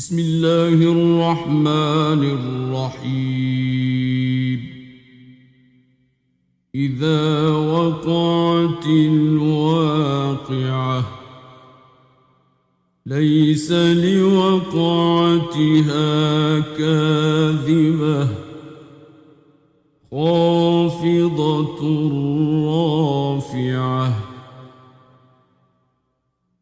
بسم الله الرحمن الرحيم. إذا وقعت الواقعة ليس لوقعتها كاذبة خافضة رافعة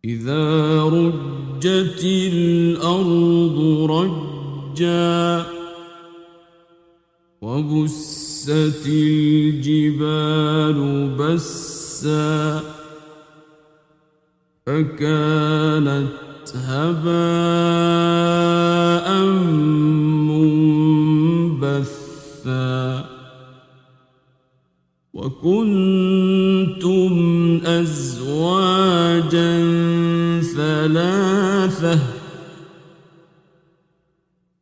إذا رجت الأرض رجا وبست الجبال بسا فكانت هباء منبثا وكنتم أزواجا ثلاثة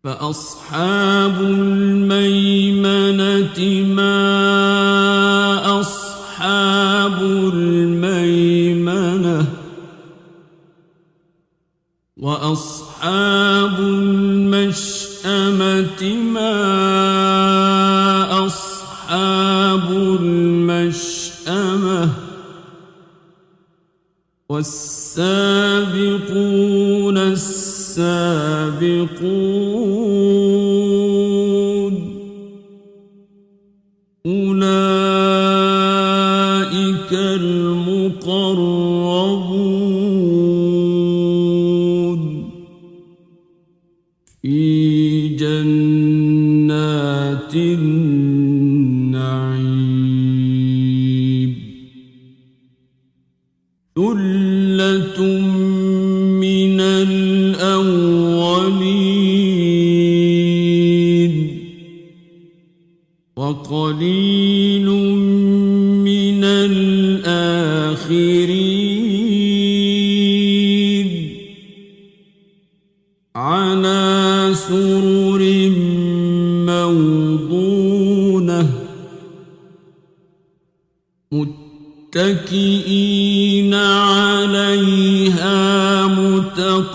فأصحاب الميمنة ما أصحاب الميمنة وأصحاب المشأمة ما أصحاب المشأمة والسابقون السابقون أولئك المقربون في جنات النعيم ثلة من الأولين وقليل من الآخرين على سرر موضونة متكئين عليها متقابلين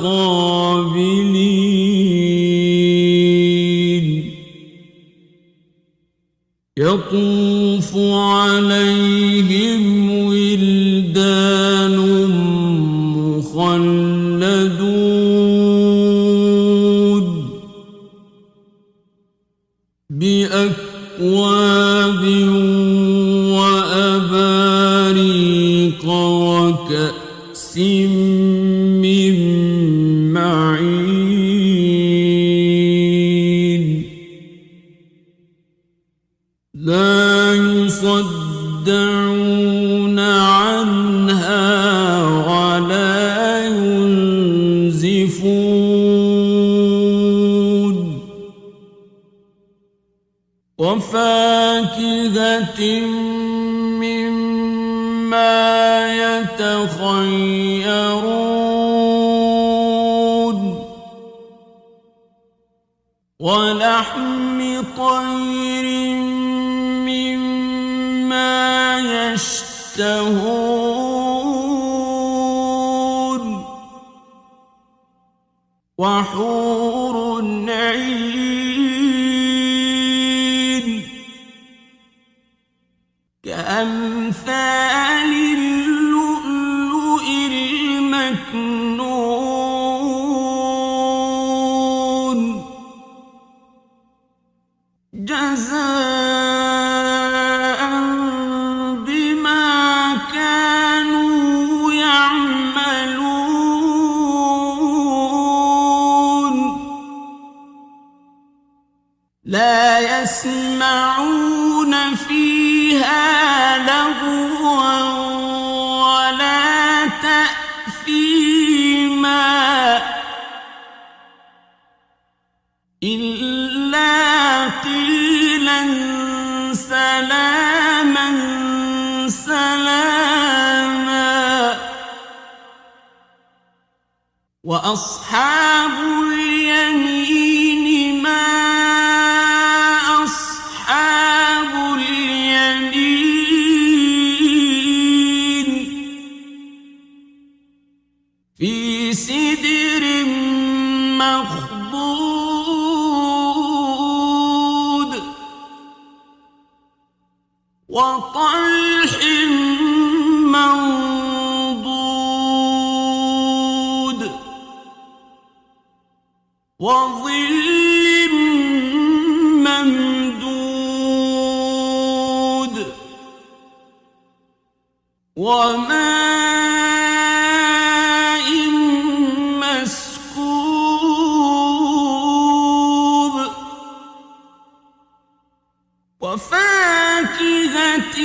يطوف عليهم ولدان مخلدون بأكواب وأباريق وكأس من معين لا يصدعون عنها ولا ينزفون وفاكهة مما يتخيرون ولحم طير مما يشتهون وحور عين كأمثال اللؤلؤ المكنون جزاء بما كانوا يعملون لا يسمعون فيها لغوا ولا تأثيما إلا قيلا سلاما سلاما وأصحاب اليمين ما أصحاب اليمين في سدر مخضود وطلح منضود وظل ممدود وماء مسكوب وفاكهة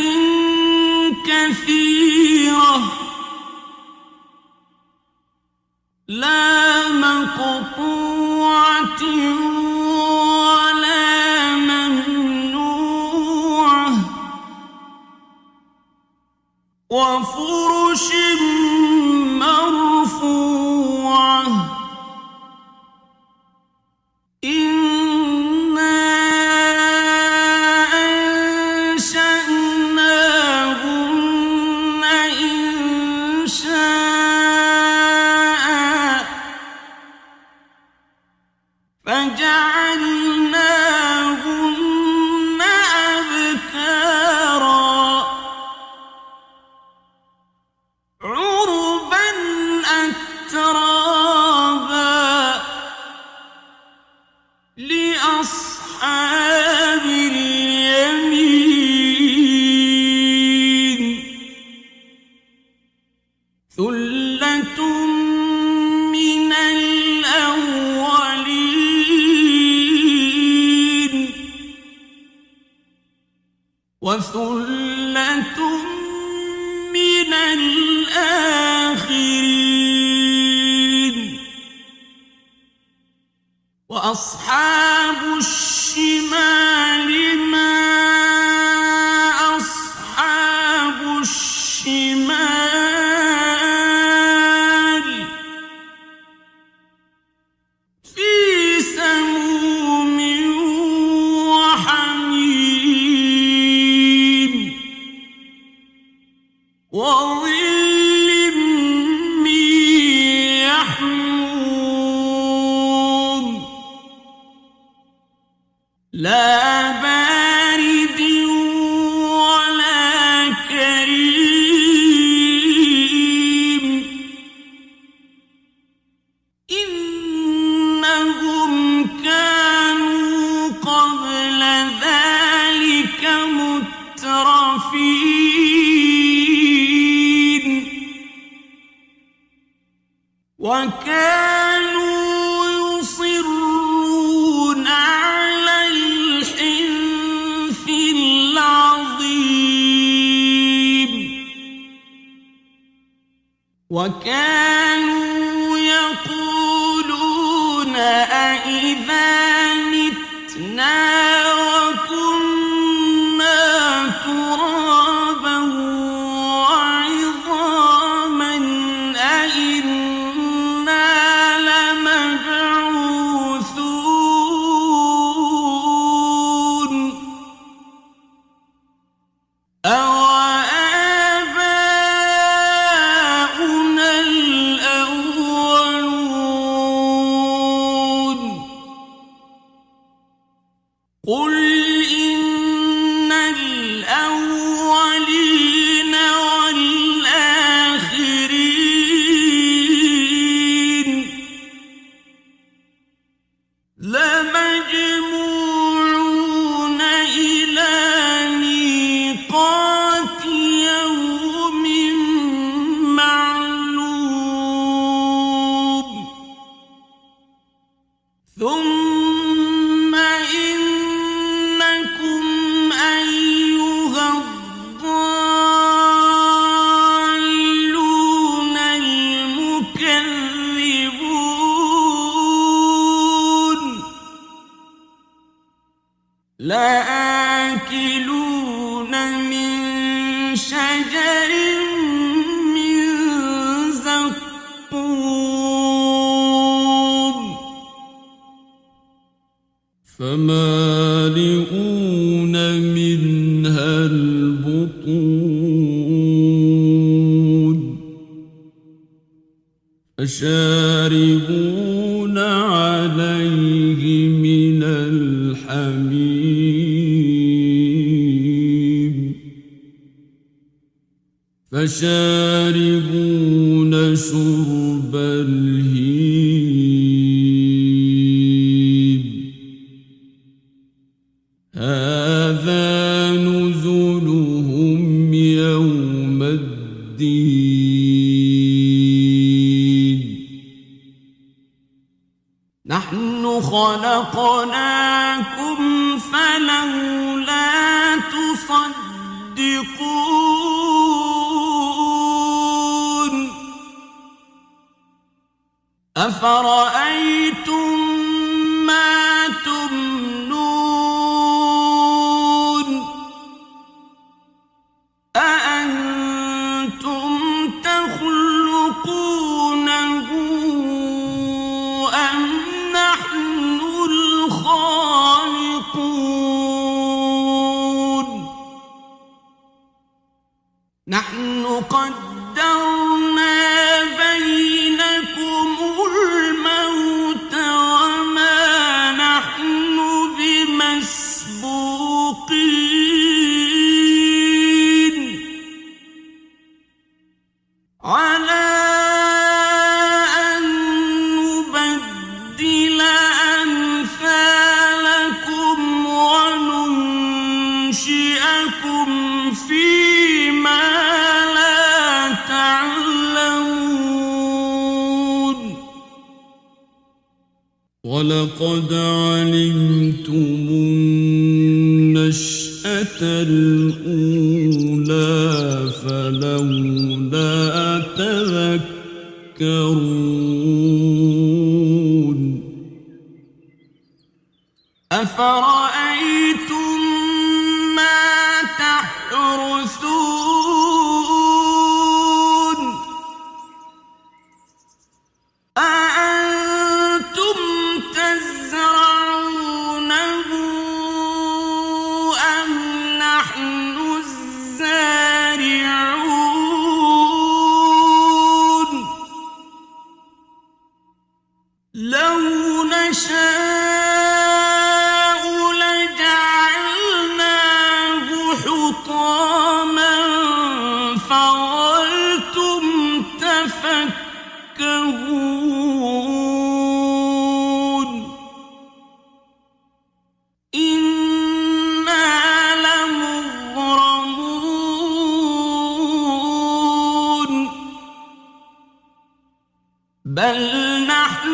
كثيرة لا مقطوعة ولا ممنوعة وفرش مرفوعة إنا أنشأناهن إنشاء فجعلناهن أبكارا عربا أترابا لأصحاب اليمين ثلة من الأولين وثلة من الآخرين وأصحاب الشمال ما أصحاب الشمال في سموم وحميم وظل من يحموم لا بارد ولا كريم إنهم كانوا قبل ذلك مترفين وكانوا يصرون على الحنث العظيم وكانوا يقولون أإذا متنا وكنا ترابا وعظاما أإنا لمبعوثون أوآباؤنا الأولون قل إن الأولين والآخرين لمجموعون إلى ميقات يوم معلوم ثم إنكم أيها الضالون المكذبون لآكلون من شجر من زقوم فمالئون منها البطون فشاربون عليه من الحميم فشاربون شرب الهيم هذا نزلهم يوم الدين نحن خلقناكم فلولا تصدقون أفرأيتم ما تمنون أأنتم تخلقونه أم نحن الخالقون نحن قدرنا بينكم الموت وما نحن بمسبوقين على أن نبدل أمثالكم وننشئكم فيما لا تعلمون ولقد علمتم النشأة الأولى فلولا تذكرون أفرأيتم ما تحرثون أأنتم تزرعونه أم نحن الزارعون لو نشاء لجعلناه حطاما فظلتم تفكهون إنا لمغرمون بل نحن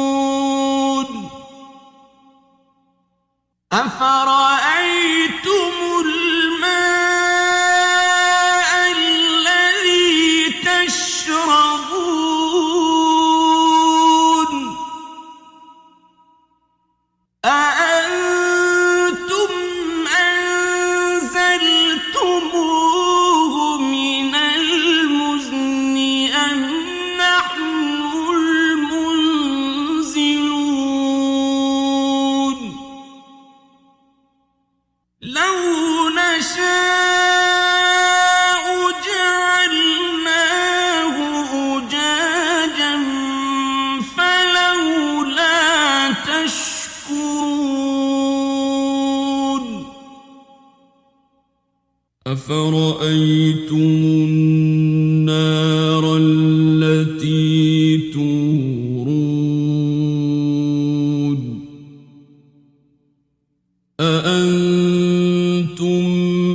محرومون أفرأيتم الماء الذي تشربون أأنتم أنزلتموه من المزن أم نحن المنزلون لو نشاء جعلناه أجاجا فلولا تشكرون أفرأيتم النار التي تورون أأنتم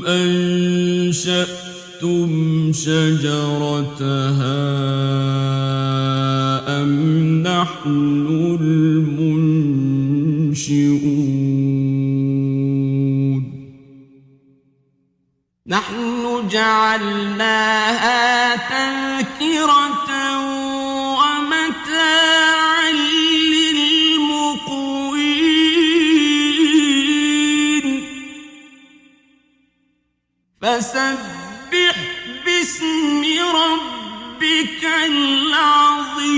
أنشأتم شجرتها أم نحن المنشئون نحن جعلناها تذكرة ومتاعا للمقوين فسبح باسم ربك العظيم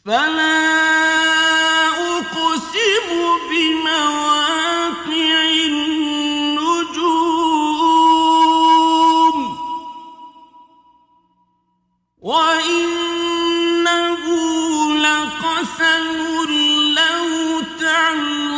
فلا أقسم بمواقع النجوم وإنه لقسم لو تعلمون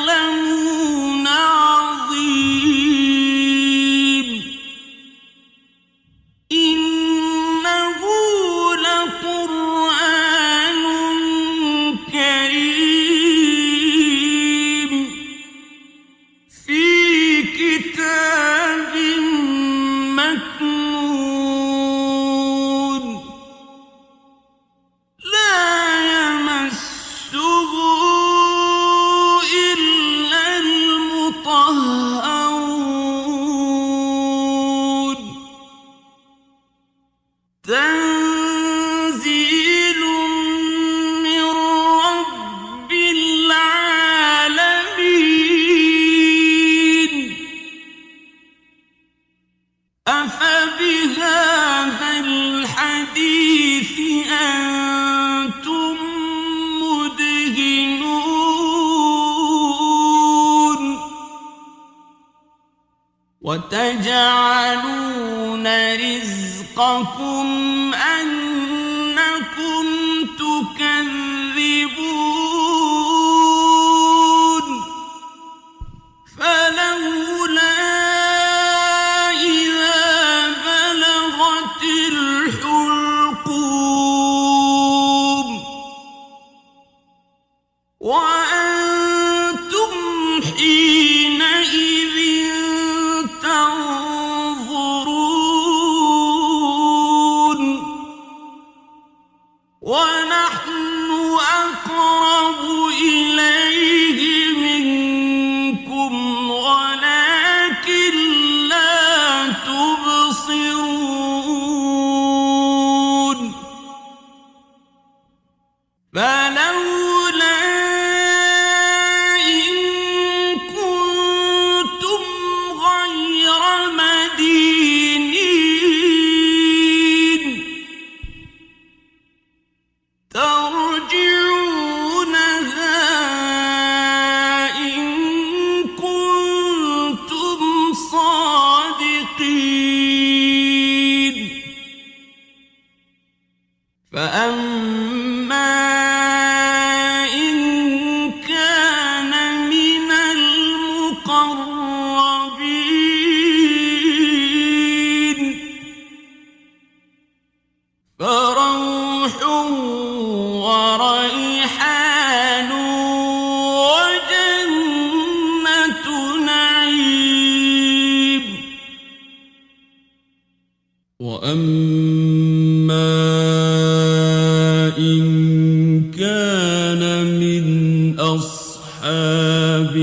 تنزيل من رب العالمين أفبهذا الحديث أنتم مدهنون وتجعلون رزقكم أنكم تكذبون فلولا إذا بلغت الحلقوم وأنتم حينئذ تنظرون ونحن أقرب إليه منكم ولكن لا تبصرون فلولا إن كنتم غير مدينين ترجعونها إن كنتم صادقين فأما إن كان من المقربين فروح وريحان وجنة نعيم وأما إن كان من أصحاب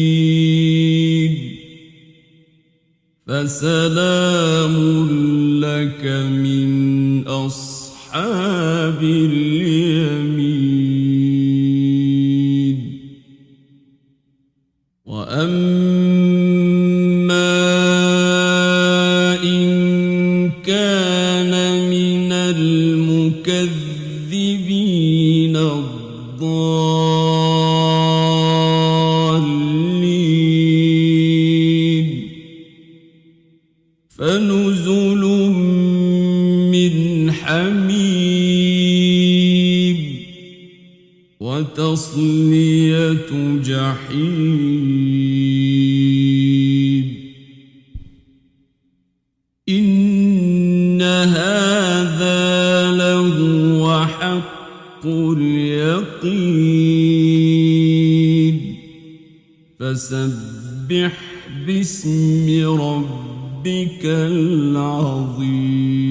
اليمين فسلام لك من أصحاب اليمين وأما إن كان من المكذبين الضالين فنزل من حميم وتصلية جحيم إن هذا لهو حق اليقين فسبح باسم ربك العظيم